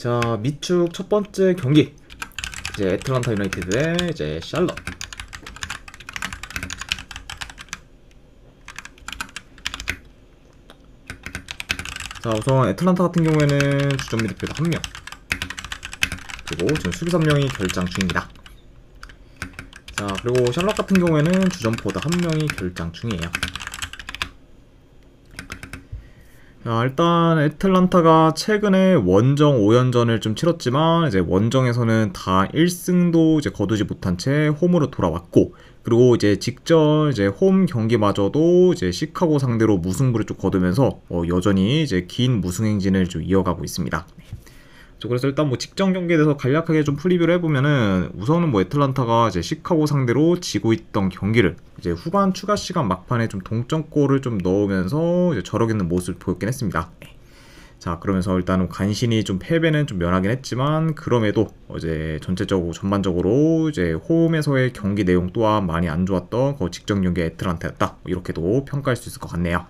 자, 미축 첫 번째 경기. 이제 애틀란타 유나이티드 대 이제 샬럿. 자, 우선 애틀란타 같은 경우에는 주전 미드필더 1명, 그리고 지금 수비 3명이 결장 중입니다. 자, 그리고 샬럿 같은 경우에는 주전 포워드 1명이 결장 중이에요. 자, 일단 애틀란타가 최근에 원정 5연전을 좀 치렀지만 이제 원정에서는 다 1승도 이제 거두지 못한 채 홈으로 돌아왔고, 그리고 이제 직전 이제 홈 경기마저도 이제 시카고 상대로 무승부를 좀 거두면서 여전히 이제 긴 무승 행진을 좀 이어가고 있습니다. 그래서 일단 뭐 직전 경기에 대해서 간략하게 좀 프리뷰를 해보면은, 우선은 뭐 애틀란타가 이제 시카고 상대로 지고 있던 경기를 이제 후반 추가 시간 막판에 좀 동점골을 좀 넣으면서 이제 저력 있는 모습을 보였긴 했습니다. 자, 그러면서 일단은 간신히 좀 패배는 좀 면하긴 했지만, 그럼에도 이제 전체적으로 전반적으로 이제 홈에서의 경기 내용 또한 많이 안 좋았던 그 직전 경기 애틀란타였다, 이렇게도 평가할 수 있을 것 같네요.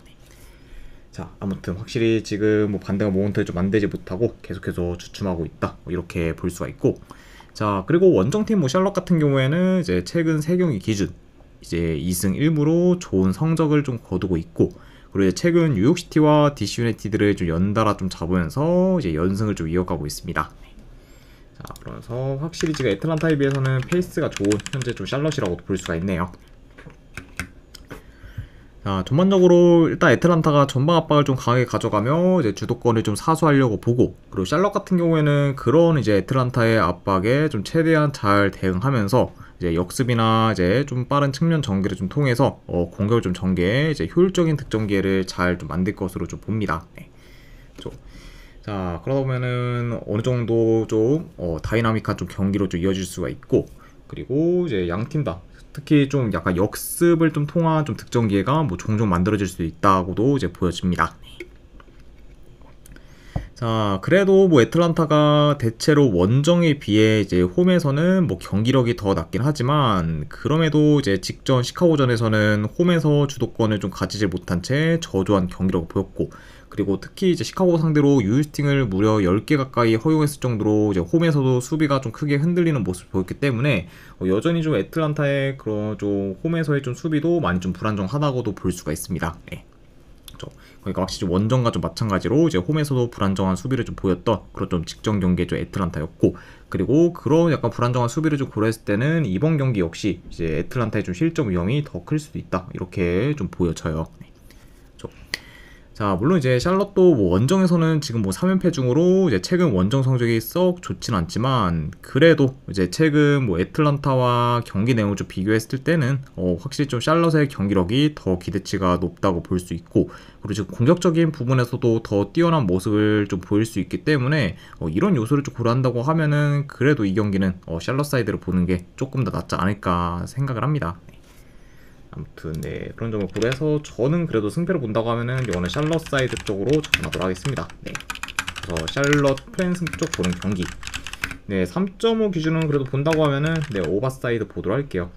자, 아무튼 확실히 지금 뭐 반대가 모먼트를 좀 안되지 못하고 계속해서 주춤하고 있다, 이렇게 볼 수가 있고, 자, 그리고 원정팀 뭐 샬럿 같은 경우에는 이제 최근 3경기 기준 이제 2승 1무로 좋은 성적을 좀 거두고 있고, 그리고 이제 최근 뉴욕시티와 DC 유나이티드를 좀 연달아 좀 잡으면서 이제 연승을 좀 이어가고 있습니다. 자, 그러면서 확실히 지금 애틀란타에 비해서는 페이스가 좋은 현재 좀 샬럿이라고 볼 수가 있네요. 자, 전반적으로 일단 애틀란타가 전방 압박을 좀 강하게 가져가며 이제 주도권을 좀 사수하려고 보고, 그리고 샬럿 같은 경우에는 그런 이제 애틀란타의 압박에 좀 최대한 잘 대응하면서 이제 역습이나 이제 좀 빠른 측면 전개를 좀 통해서 공격을 좀 전개해 이제 효율적인 득점 기회를 잘 좀 만들 것으로 좀 봅니다. 네. 자, 그러다 보면은 어느 정도 좀 다이나믹한 좀 경기로 좀 이어질 수가 있고, 그리고 이제 양 팀 다 특히 좀 약간 역습을 좀 통한 좀 득점 기회가 뭐 종종 만들어질 수 있다고도 이제 보여집니다. 자, 그래도 뭐 애틀란타가 대체로 원정에 비해 이제 홈에서는 뭐 경기력이 더 낮긴 하지만, 그럼에도 이제 직전 시카고전에서는 홈에서 주도권을 좀 가지지 못한 채 저조한 경기력을 보였고, 그리고 특히 이제 시카고 상대로 유효스팅을 무려 10개 가까이 허용했을 정도로 이제 홈에서도 수비가 좀 크게 흔들리는 모습을 보였기 때문에 여전히 좀 애틀란타의 그런 좀 홈에서의 좀 수비도 많이 좀 불안정하다고도 볼 수가 있습니다. 네. 그러니까 확실히 원정과 좀 마찬가지로 이제 홈에서도 불안정한 수비를 좀 보였던 그런 좀 직전 경기의 좀 애틀란타였고, 그리고 그런 약간 불안정한 수비를 좀 고려했을 때는 이번 경기 역시 이제 애틀란타의 좀 실점 위험이 더 클 수도 있다, 이렇게 좀 보여져요. 자, 물론 이제 샬럿도 뭐 원정에서는 지금 뭐 3연패 중으로 이제 최근 원정 성적이 썩 좋진 않지만, 그래도 이제 최근 뭐 애틀란타와 경기 내용을 좀 비교했을 때는 확실히 좀 샬럿의 경기력이 더 기대치가 높다고 볼 수 있고, 그리고 지금 공격적인 부분에서도 더 뛰어난 모습을 좀 보일 수 있기 때문에 이런 요소를 좀 고려한다고 하면은 그래도 이 경기는 샬럿 사이드를 보는 게 조금 더 낫지 않을까 생각을 합니다. 아무튼 네, 그런 점을 고려해서 저는 그래도 승패를 본다고 하면은 이거는 샬럿 사이드 쪽으로 접근하도록 하겠습니다. 네, 그래서 샬럿 프랜스 쪽 보는 경기. 네, 3.5 기준은 그래도 본다고 하면은 네, 오버사이드 보도록 할게요.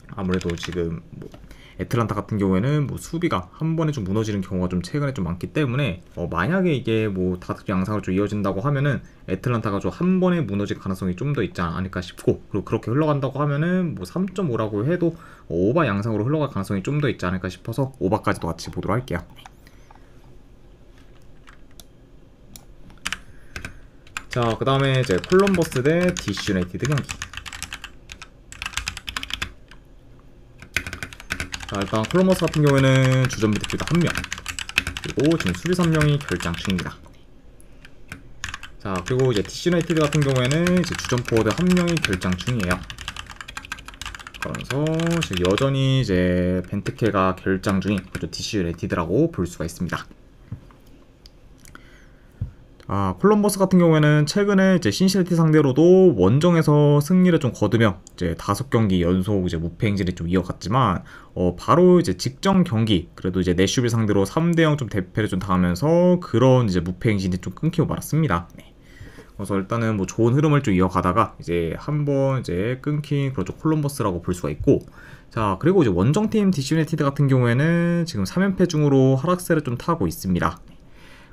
아무래도 지금 뭐 애틀란타 같은 경우에는 뭐 수비가 한 번에 좀 무너지는 경우가 좀 최근에 좀 많기 때문에 만약에 이게 뭐 다득 양상으로 좀 이어진다고 하면은 애틀란타가 좀 한 번에 무너질 가능성이 좀 더 있지 않을까 싶고, 그리고 그렇게 흘러간다고 하면은 뭐 3.5라고 해도 오바 양상으로 흘러갈 가능성이 좀 더 있지 않을까 싶어서 오바까지도 같이 보도록 할게요. 자, 그 다음에 이제 콜럼버스 대 DC 유나이티드 경기. 자, 일단 콜럼버스 같은 경우에는 주전 미드필더 1명, 그리고 지금 수비 3명이 결장 중입니다. 자, 그리고 이제 DC 유나이티드 같은 경우에는 이제 주전 포워드 1명이 결장 중이에요. 그러면서 지금 여전히 이제 벤트케가 결장 중인 그죠, DC 유나이티드라고 볼 수가 있습니다. 콜럼버스 같은 경우에는 최근에 이제 신시내티 상대로도 원정에서 승리를 좀 거두며 이제 5경기 연속 이제 무패 행진을 좀 이어갔지만, 바로 이제 직전 경기 그래도 이제 내슈빌 상대로 3대0 좀 대패를 좀 당하면서 그런 이제 무패 행진이 좀 끊기고 말았습니다. 네. 그래서 일단은 뭐 좋은 흐름을 좀 이어가다가 이제 한번 이제 끊긴 그렇죠, 콜럼버스라고 볼 수가 있고, 자, 그리고 이제 원정팀 DC 유나이티드 같은 경우에는 지금 3연패 중으로 하락세를 좀 타고 있습니다.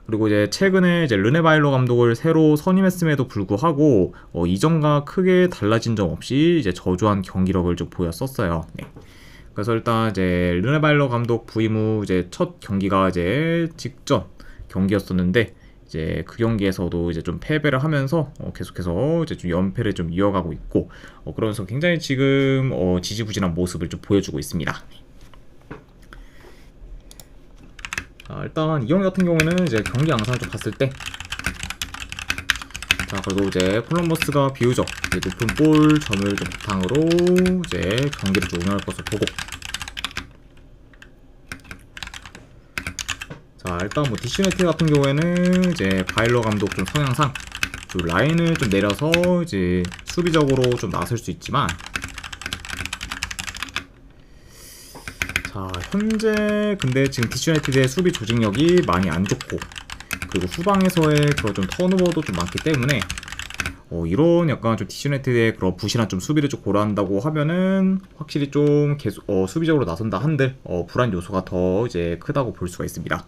그리고 이제 최근에 이제 르네 바일러 감독을 새로 선임했음에도 불구하고 이전과 크게 달라진 점 없이 이제 저조한 경기력을 좀 보였었어요. 네. 그래서 일단 이제 르네 바일러 감독 부임 후 이제 첫 경기가 이제 직전 경기였었는데 이제 그 경기에서도 이제 좀 패배를 하면서 계속해서 이제 좀 연패를 좀 이어가고 있고 그러면서 굉장히 지금 지지부진한 모습을 좀 보여주고 있습니다. 일단 이 경기 같은 경우에는 이제 경기 양상을 좀 봤을 때 그래도 이제 콜럼버스가 비교적 높은 볼 점을 좀 바탕으로 이제 경기를 좀 운영할 것을 보고 일단 뭐 DC 유나이티드 같은 경우에는 이제 바일러 감독 좀 성향상 좀 라인을 좀 내려서 이제 수비적으로 좀 나설 수 있지만 현재 근데 지금 DC 유나이티드의 수비 조직력이 많이 안 좋고 그리고 후방에서의 그런 좀 턴오버도 좀 많기 때문에 이런 약간 좀 DC 유나이티드의 그런 부실한 좀 수비를 좀 고려한다고 하면은 확실히 좀 계속 수비적으로 나선다 한들 불안 요소가 더 이제 크다고 볼 수가 있습니다.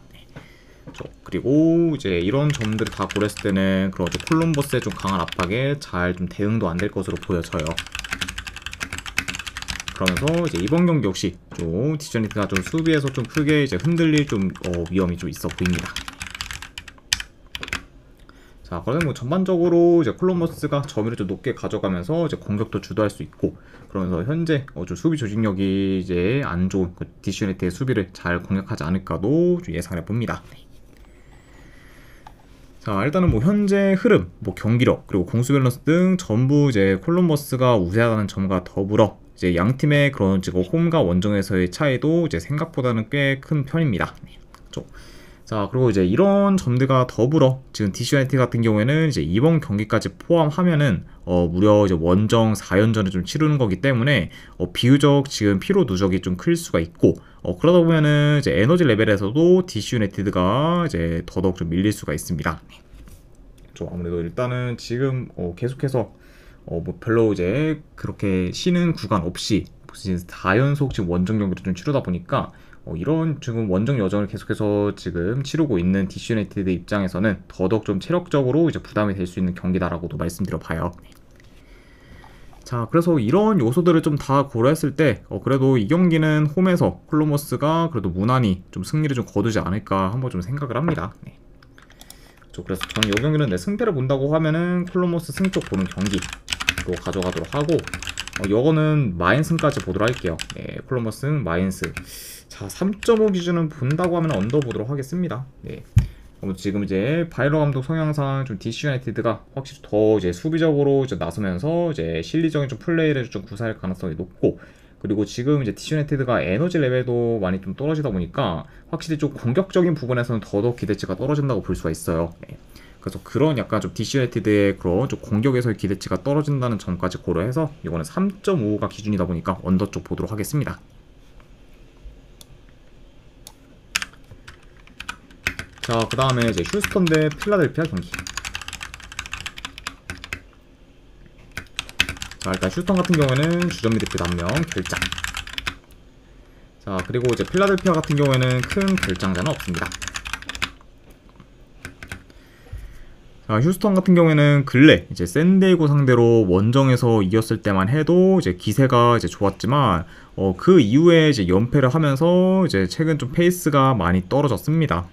그리고 이제 이런 점들을 다 고려했을 때는 그런 좀 콜럼버스의 좀 강한 압박에 잘 좀 대응도 안 될 것으로 보여져요. 그러면서 이제 이번 경기 역시 좀 DC 유나이티드가 좀 수비에서 좀 크게 이제 흔들릴 좀 위험이 좀 있어 보입니다. 그러면 뭐 전반적으로 이제 콜럼버스가 점유를 좀 높게 가져가면서 이제 공격도 주도할 수 있고 그러면서 현재 좀 수비 조직력이 이제 안 좋은 DC 유나이티드의 수비를 잘 공략하지 않을까도 좀 예상을 해봅니다. 일단은 뭐 현재 흐름, 뭐 경기력, 그리고 공수 밸런스 등 전부 이제 콜럼버스가 우세하다는 점과 더불어 이제 양 팀의 그런 지금 홈과 원정에서의 차이도 이제 생각보다는 꽤 큰 편입니다. 그리고 이제 이런 점들과 더불어 지금 DC 유나이티드 같은 경우에는 이제 이번 경기까지 포함하면은 무려 이제 원정 4연전을 좀 치르는 거기 때문에 비교적 지금 피로 누적이 좀 클 수가 있고 그러다 보면은 이제 에너지 레벨에서도 DC 유나이티드가 이제 더더욱 좀 밀릴 수가 있습니다. 아무래도 일단은 지금 계속해서 뭐 별로 이제 그렇게 쉬는 구간 없이 4연속 지금 원정 경기를 좀 치르다 보니까 이런 지금 원정 여정을 계속해서 지금 치르고 있는 DC 유나이티드 입장에서는 더더욱 좀 체력적으로 이제 부담이 될 수 있는 경기다라고도 말씀드려 봐요. 그래서 이런 요소들을 좀 다 고려했을 때 그래도 이 경기는 홈에서 콜럼버스가 그래도 무난히 좀 승리를 좀 거두지 않을까 한번 좀 생각을 합니다. 그래서 저는 이 경기는 승패를 본다고 하면은 콜럼버스 승 쪽 보는 경기로 가져가도록 하고 이거는 마인스까지 보도록 할게요. 콜럼버스 마인스 3.5 기준은 본다고 하면 언더 보도록 하겠습니다. 지금 이제 바일러 감독 성향상 좀 DC 유나이티드가 확실히 더 이제 수비적으로 이제 나서면서 이제 실리적인 좀 플레이를 좀 구사할 가능성이 높고 그리고 지금 이제 DC 유나이티드가 에너지 레벨도 많이 좀 떨어지다 보니까 확실히 좀 공격적인 부분에서는 더더욱 기대치가 떨어진다고 볼 수가 있어요. 그래서 그런 약간 좀 DC 유나이티드의 그런 좀 공격에서의 기대치가 떨어진다는 점까지 고려해서 이거는 3.5가 기준이다 보니까 언더 쪽 보도록 하겠습니다. 그 다음에 이제 휴스턴 대 필라델피아 경기. 일단 휴스턴 같은 경우에는 주전 미드필더 1명 결장. 그리고 이제 필라델피아 같은 경우에는 큰 결장자는 없습니다. 휴스턴 같은 경우에는 근래 이제 샌디에고 상대로 원정에서 이겼을 때만 해도 이제 기세가 이제 좋았지만 그 이후에 이제 연패를 하면서 이제 최근 좀 페이스가 많이 떨어졌습니다.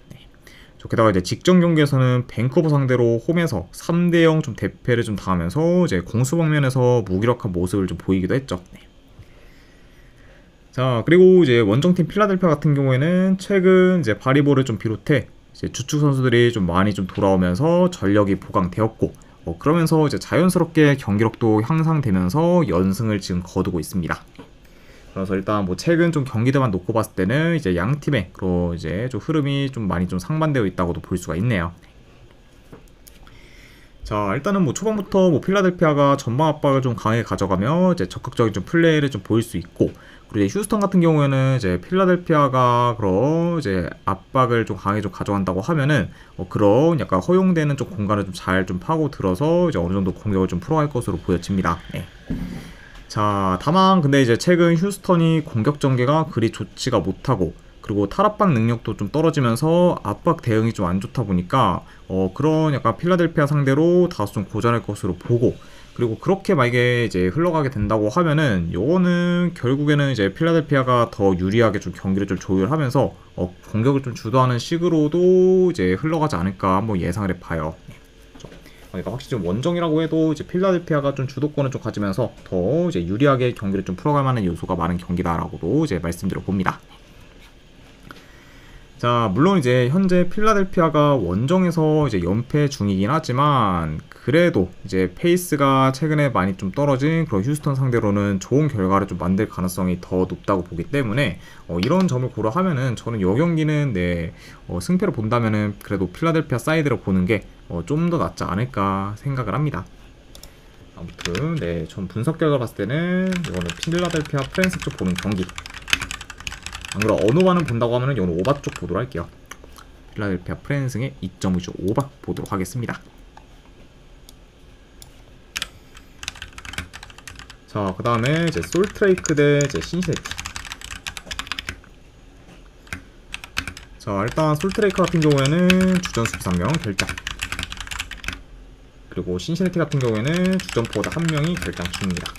게다가 이제 직전 경기에서는 밴쿠버 상대로 홈에서 3대0 좀 대패를 좀 당하면서 이제 공수 방면에서 무기력한 모습을 좀 보이기도 했죠. 그리고 이제 원정팀 필라델피아 같은 경우에는 최근 이제 바리볼을 좀 비롯해 이제 주축 선수들이 좀 많이 좀 돌아오면서 전력이 보강되었고 그러면서 이제 자연스럽게 경기력도 향상되면서 연승을 지금 거두고 있습니다. 그래서 일단 뭐 최근 좀 경기들만 놓고 봤을 때는 이제 양 팀의 그런 이제 좀 흐름이 좀 많이 좀 상반되어 있다고도 볼 수가 있네요. 일단은 뭐 초반부터 뭐 필라델피아가 전방 압박을 좀 강하게 가져가며 이제 적극적인 좀 플레이를 좀 보일 수 있고 그리고 이제 휴스턴 같은 경우에는 이제 필라델피아가 그런 이제 압박을 좀 강하게 좀 가져간다고 하면은 그런 약간 허용되는 좀 공간을 좀 잘 좀 파고 들어서 이제 어느 정도 공격을 좀 풀어갈 것으로 보여집니다. 다만 근데 이제 최근 휴스턴이 공격 전개가 그리 좋지가 못하고 그리고 탈압박 능력도 좀 떨어지면서 압박 대응이 좀 안 좋다 보니까 그런 약간 필라델피아 상대로 다소 좀 고전할 것으로 보고, 그리고 그렇게 만약에 이제 흘러가게 된다고 하면은 요거는 결국에는 이제 필라델피아가 더 유리하게 좀 경기를 좀 조율하면서 공격을 좀 주도하는 식으로도 이제 흘러가지 않을까 한번 예상을 해봐요. 그러니까 확실히 좀 원정이라고 해도 이제 필라델피아가 좀 주도권을 좀 가지면서 더 이제 유리하게 경기를 좀 풀어갈 만한 요소가 많은 경기다라고도 이제 말씀드려 봅니다. 자, 물론 이제 현재 필라델피아가 원정에서 이제 연패 중이긴 하지만 그래도 이제 페이스가 최근에 많이 좀 떨어진 그런 휴스턴 상대로는 좋은 결과를 좀 만들 가능성이 더 높다고 보기 때문에 이런 점을 고려하면은 저는 이 경기는 승패를 본다면은 그래도 필라델피아 사이드로 보는 게 좀 더 낫지 않을까 생각을 합니다. 아무튼 전 분석 결과 봤을 때는 이거는 필라델피아 프랜스 쪽 보는 경기. 안 그럼 어느 반은 본다고 하면은 이거는 오바 쪽 보도록 할게요. 필라델피아 프랜승의 2.5조 오바 보도록 하겠습니다. 자, 그 다음에 이제 솔트레이크 대 이제 신시내티. 자, 일단 솔트레이크 같은 경우에는 주전 수비 3명 결장. 그리고 신시내티 같은 경우에는 주전 포워드 1명이 결장 중입니다.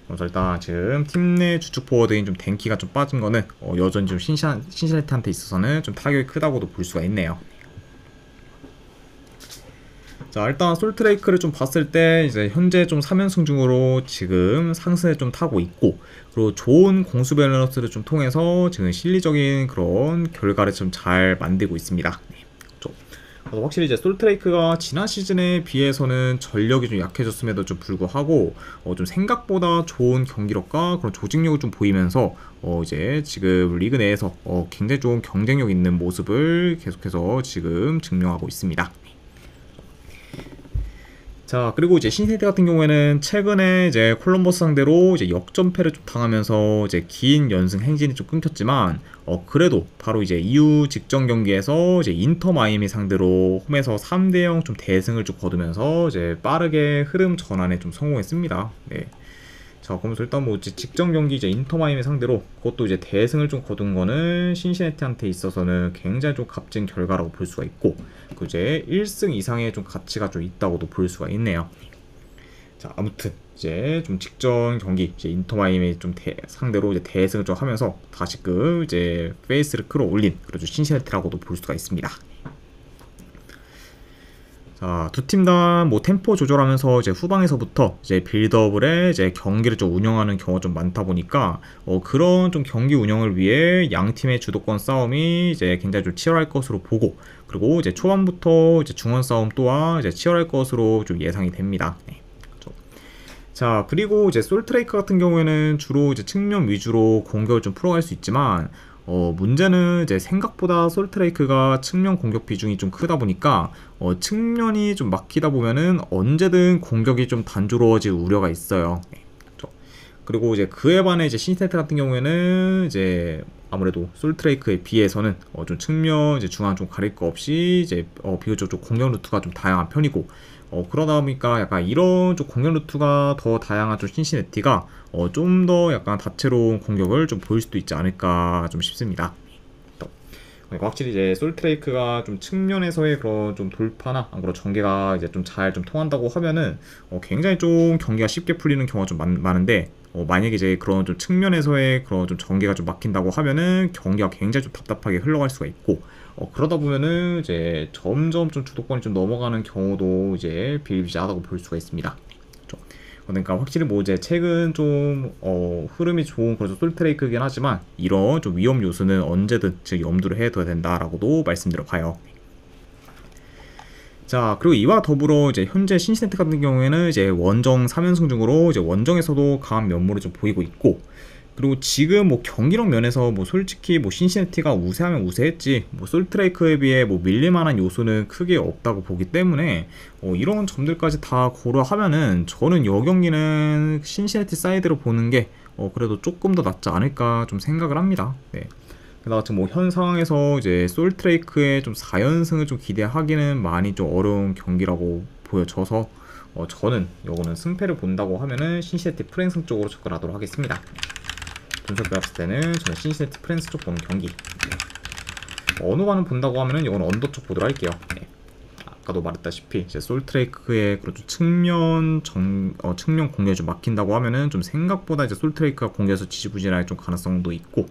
그래서 일단 지금 팀 내 주축 포워드인 좀 덴키가 좀 빠진 거는 여전히 좀 신시내티한테 있어서는 좀 타격이 크다고도 볼 수가 있네요. 자, 일단 솔트레이크를 좀 봤을 때 이제 현재 좀 3연승 중으로 지금 상승에 좀 타고 있고, 그리고 좋은 공수 밸런스를 좀 통해서 지금 실리적인 그런 결과를 좀 잘 만들고 있습니다. 확실히 이제 솔트레이크가 지난 시즌에 비해서는 전력이 좀 약해졌음에도 좀 불구하고 좀 생각보다 좋은 경기력과 그런 조직력을 좀 보이면서 이제 지금 리그 내에서 굉장히 좋은 경쟁력 있는 모습을 계속해서 지금 증명하고 있습니다. 자, 그리고 이제 신시내티 같은 경우에는 최근에 이제 콜럼버스 상대로 이제 역전패를 좀 당하면서 이제 긴 연승 행진이 좀 끊겼지만 그래도 바로 이제 이후 직전 경기에서 이제 인터 마이애미 상대로 홈에서 3대0 좀 대승을 좀 거두면서 이제 빠르게 흐름 전환에 좀 성공했습니다. 네. 자, 그러면서 일단 뭐 이제 직전 경기 이제 인터 마이애미 상대로 그것도 이제 대승을 좀 거둔 거는 신시내티한테 있어서는 굉장히 좀 값진 결과라고 볼 수가 있고, 그 이제 1승 이상의 좀 가치가 좀 있다고도 볼 수가 있네요. 자, 아무튼 이제 좀 직전 경기 이제 인터 마이애미 좀 상대로 이제 대승을 좀 하면서 다시금 이제 페이스를 끌어올린 그래도 신시내티라고도 볼 수가 있습니다. 자, 두 팀 다 뭐 템포 조절하면서 이제 후방에서부터 이제 빌드업을 해 이제 경기를 좀 운영하는 경우가 좀 많다 보니까 그런 좀 경기 운영을 위해 양 팀의 주도권 싸움이 이제 굉장히 좀 치열할 것으로 보고, 그리고 이제 초반부터 이제 중원 싸움 또한 이제 치열할 것으로 좀 예상이 됩니다. 네. 자, 그리고 이제 솔트레이크 같은 경우에는 주로 이제 측면 위주로 공격을 좀 풀어갈 수 있지만 문제는 이제 생각보다 솔트레이크가 측면 공격 비중이 좀 크다 보니까 측면이 좀 막히다 보면은 언제든 공격이 좀 단조로워질 우려가 있어요. 그리고 이제 그에 반해 이제 신시내티 같은 경우에는 이제 아무래도 솔트레이크에 비해서는 좀 측면 이제 중앙 좀 가릴 거 없이 이제 비교적 좀 공격 루트가 좀 다양한 편이고, 그러다 보니까 약간 이런 좀 공격 루트가 더 다양한 좀 신시내티가 좀 더 약간 다채로운 공격을 좀 보일 수도 있지 않을까 좀 싶습니다. 그러니까 확실히 이제 솔트레이크가 좀 측면에서의 그런 좀 돌파나 안 그런 전개가 이제 좀 잘 좀 통한다고 하면은 굉장히 좀 경기가 쉽게 풀리는 경우가 좀 많은데 만약에 이제 그런 좀 측면에서의 그런 좀 전개가 좀 막힌다고 하면은 경기가 굉장히 좀 답답하게 흘러갈 수가 있고, 그러다 보면은 이제 점점 좀 주도권이 좀 넘어가는 경우도 이제 비일비재하다고 볼 수가 있습니다. 그러니까 확실히 뭐 이제 최근 좀 흐름이 좋은 그런 솔트레이크이긴 하지만 이런 좀 위험 요소는 언제든 즉 염두를 해둬야 된다라고도 말씀드려 봐요. 자, 그리고 이와 더불어 이제 현재 신시내티 같은 경우에는 이제 원정 3연승 중으로 이제 원정에서도 강한 면모를 좀 보이고 있고, 그리고 지금 뭐 경기력 면에서 뭐 솔직히 뭐 신시내티가 우세하면 우세했지 뭐 솔트레이크에 비해 뭐 밀릴만한 요소는 크게 없다고 보기 때문에 이런 점들까지 다 고려하면은 저는 이 경기는 신시내티 사이드로 보는 게 그래도 조금 더 낫지 않을까 좀 생각을 합니다. 네. 게다가 지금 뭐 현 상황에서 이제 솔트레이크의 좀 4연승을 좀 기대하기는 많이 좀 어려운 경기라고 보여져서 저는 요거는 승패를 본다고 하면은 신시내티 프랜승 쪽으로 접근하도록 하겠습니다. 분석해 봤을 때는 저는 신시내티 프랜스 쪽 보는 경기. 어느 반은 본다고 하면은 이건 언더 쪽 보도록 할게요. 아까도 말했다시피 이제 솔트레이크의 그런 측면 공략이 좀 막힌다고 하면은 좀 생각보다 이제 솔트레이크가 공략에서 지지부진할 좀 가능성도 있고,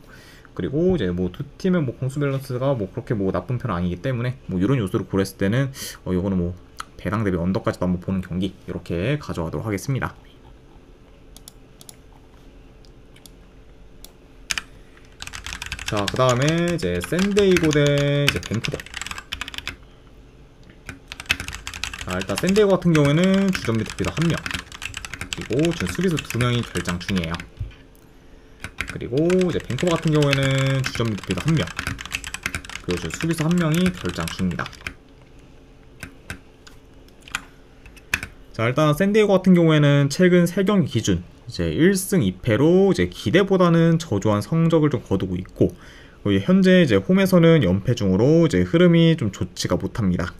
그리고 이제 뭐 두 팀의 뭐 공수 밸런스가 뭐 그렇게 뭐 나쁜 편은 아니기 때문에 뭐 이런 요소를 고려했을 때는 요거는 뭐 배당 대비 언더까지도 한번 보는 경기 이렇게 가져가도록 하겠습니다. 자, 그 다음에 이제 샌디에이고 대 이제 밴쿠버. 자, 일단 샌디에이고 같은 경우에는 주전 미드필더 1명, 그리고 지금 수비수 2명이 결장 중이에요. 그리고 이제 밴쿠버 같은 경우에는 주전 미드필더 1명, 그리고 지금 수비수 1명이 결장 중입니다. 자, 일단 샌디에이고 같은 경우에는 최근 3경기 기준 이제 1승 2패로 이제 기대보다는 저조한 성적을 좀 거두고 있고, 현재 이제 홈에서는 연패 중으로 이제 흐름이 좀 좋지가 못합니다.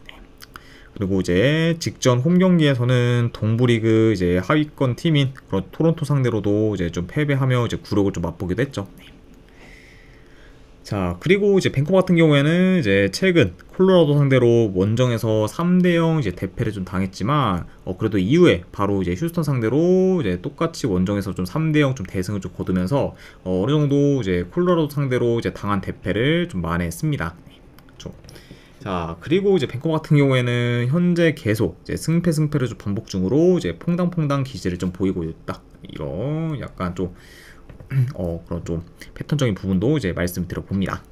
그리고 이제 직전 홈 경기에서는 동부리그 이제 하위권 팀인 그런 토론토 상대로도 이제 좀 패배하며 이제 굴욕을 좀 맛보기도 했죠. 자, 그리고 이제 밴쿠버 같은 경우에는 이제 최근 콜로라도 상대로 원정에서 3대0 이제 대패를 좀 당했지만, 그래도 이후에 바로 이제 휴스턴 상대로 이제 똑같이 원정에서 좀 3대0 좀 대승을 좀 거두면서 어느 정도 이제 콜로라도 상대로 이제 당한 대패를 좀 만회했습니다. 그렇죠. 자, 그리고 이제 밴쿠버 같은 경우에는 현재 계속 이제 승패를 좀 반복 중으로 이제 퐁당퐁당 기세를 좀 보이고 있다. 이런 약간 좀 그런 좀 패턴적인 부분도 이제 말씀드려 봅니다.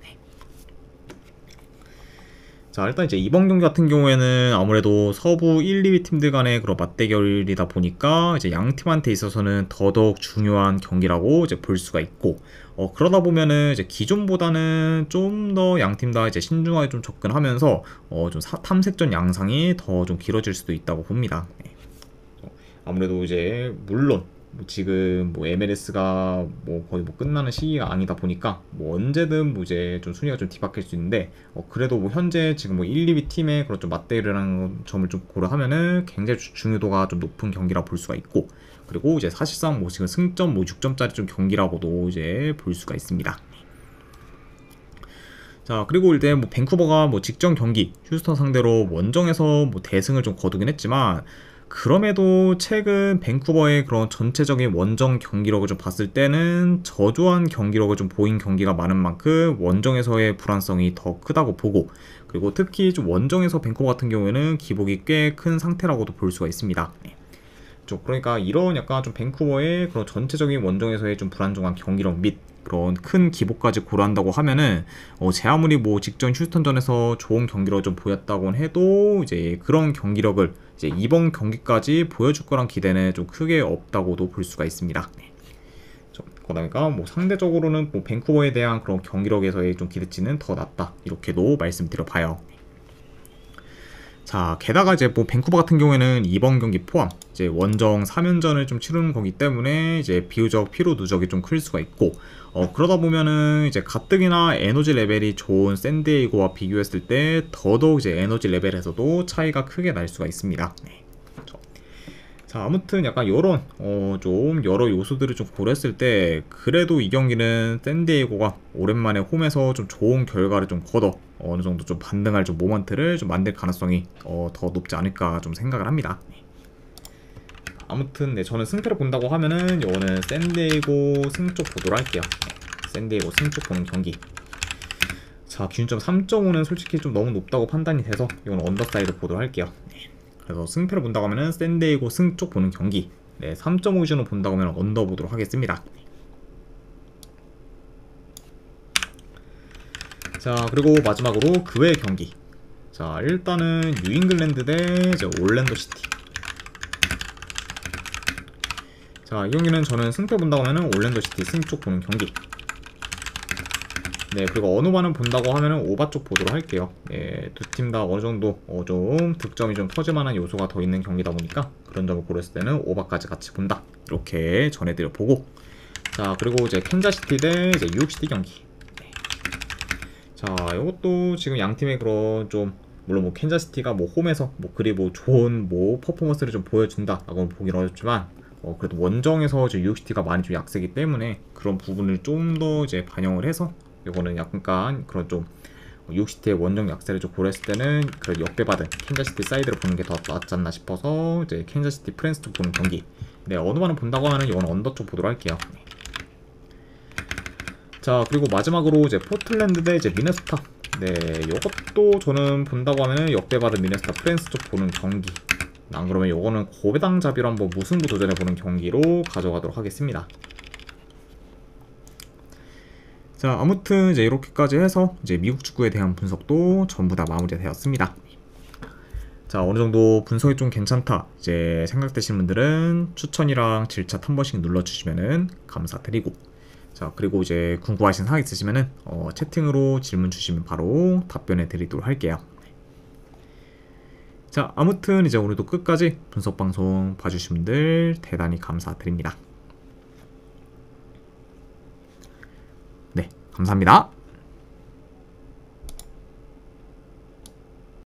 자, 일단 이제 이번 경기 같은 경우에는 아무래도 서부 1, 2위 팀들 간의 그런 맞대결이다 보니까 이제 양 팀한테 있어서는 더더욱 중요한 경기라고 이제 볼 수가 있고, 그러다 보면은 이제 기존보다는 좀 더 양 팀 다 이제 신중하게 좀 접근하면서 좀 탐색전 양상이 더 좀 길어질 수도 있다고 봅니다. 아무래도 이제 물론 지금 뭐 MLS가 뭐 거의 뭐 끝나는 시기가 아니다 보니까 뭐 언제든 뭐 이제 좀 순위가 좀 뒤바뀔 수 있는데, 그래도 뭐 현재 지금 뭐 1, 2위 팀의 그런 좀 맞대결이라는 점을 좀 고려하면은 굉장히 중요도가 좀 높은 경기라 볼 수가 있고, 그리고 이제 사실상 뭐 지금 승점 뭐 6점짜리 좀 경기라고도 이제 볼 수가 있습니다. 자, 그리고 일단 뭐 밴쿠버가 뭐 직전 경기 휴스턴 상대로 원정에서 뭐 대승을 좀 거두긴 했지만, 그럼에도 최근 밴쿠버의 그런 전체적인 원정 경기력을 좀 봤을 때는 저조한 경기력을 좀 보인 경기가 많은 만큼 원정에서의 불안성이 더 크다고 보고, 그리고 특히 좀 원정에서 밴쿠버 같은 경우에는 기복이 꽤 큰 상태라고도 볼 수가 있습니다. 그러니까 이런 약간 좀 밴쿠버의 그런 전체적인 원정에서의 좀 불안정한 경기력 및 그런 큰 기복까지 고려한다고 하면은 제 아무리 뭐 직전 휴스턴전에서 좋은 경기력을 좀 보였다곤 해도 이제 그런 경기력을 이제 이번 경기까지 보여줄 거란 기대는 좀 크게 없다고도 볼 수가 있습니다. 그러니까 뭐 상대적으로는 뭐 밴쿠버에 대한 그런 경기력에서의 좀 기대치는 더 낮다, 이렇게도 말씀드려봐요. 자, 게다가 이제 뭐 밴쿠버 같은 경우에는 이번 경기 포함 이제 원정 3연전을 좀 치르는 거기 때문에 이제 비교적 피로 누적이 좀 클 수가 있고, 그러다 보면은 이제 가뜩이나 에너지 레벨이 좋은 샌디에이고와 비교했을 때 더더욱 이제 에너지 레벨에서도 차이가 크게 날 수가 있습니다. 그렇죠. 자, 아무튼 약간 요런 좀 여러 요소들을 좀 고려했을 때 그래도 이 경기는 샌디에이고가 오랜만에 홈에서 좀 좋은 결과를 좀 거둬 어느 정도 좀 반등할 좀 모먼트를 좀 만들 가능성이 더 높지 않을까 좀 생각을 합니다. 아무튼 네, 저는 승패를 본다고 하면은 이거는 샌디에이고 승 쪽 보도록 할게요. 샌디에이고 승 쪽 보는 경기. 자, 기준점 3.5는 솔직히 좀 너무 높다고 판단이 돼서 이건 언더사이드 보도록 할게요. 그래서 승패를 본다고 하면은 샌디에이고 승 쪽 보는 경기. 네, 3.5 기준으로 본다고 하면 언더 보도록 하겠습니다. 자, 그리고 마지막으로 그 외의 경기. 자, 일단은 뉴잉글랜드 대 이제 올랜도 시티. 자, 이 경기는 저는 승패 본다고 하면은 올랜도 시티 승 쪽 보는 경기. 네, 그리고 어느 반은 본다고 하면은 오바 쪽 보도록 할게요. 네, 두 팀 다 어느 정도 좀 득점이 좀 터질만한 요소가 더 있는 경기다 보니까 그런 점을 고렸을 때는 오바까지 같이 본다, 이렇게 전해드려 보고, 자, 그리고 이제 캔자시티 대 이제 뉴욕시티 경기. 자, 이것도 지금 양 팀의 그런 좀 물론 뭐 캔자시티가 뭐 홈에서 뭐 그리 뭐 좋은 뭐 퍼포먼스를 좀 보여준다라고 보긴 어렵지만 그래도 원정에서 이제 UCT가 많이 좀 약세기 때문에 그런 부분을 좀 더 이제 반영을 해서 이거는 약간 그런 좀 UCT의 원정 약세를 좀 고려했을 때는 그런 역배받은 캔자시티 사이드를 보는 게 더 낫지 않나 싶어서 이제 캔자시티 프랜스 쪽 보는 경기. 네, 어느 반을 본다고 하면 이건 언더 쪽 보도록 할게요. 네. 자, 그리고 마지막으로 이제 포틀랜드 대 이제 미네소타. 네, 이것도 저는 본다고 하면 역배받은 미네소타 프랜스 쪽 보는 경기. 안 그러면 요거는 고배당 잡이로 한번 무승부 도전해보는 경기로 가져가도록 하겠습니다. 자, 아무튼 이제 이렇게까지 해서 이제 미국 축구에 대한 분석도 전부 다 마무리되었습니다. 자, 어느 정도 분석이 좀 괜찮다 이제 생각되시는 분들은 추천이랑 질차 한 번씩 눌러주시면은 감사드리고, 자, 그리고 이제 궁금하신 사항 있으시면은 채팅으로 질문 주시면 바로 답변해 드리도록 할게요. 자, 아무튼 이제 오늘도 끝까지 분석 방송 봐주신 분들 대단히 감사드립니다. 네, 감사합니다.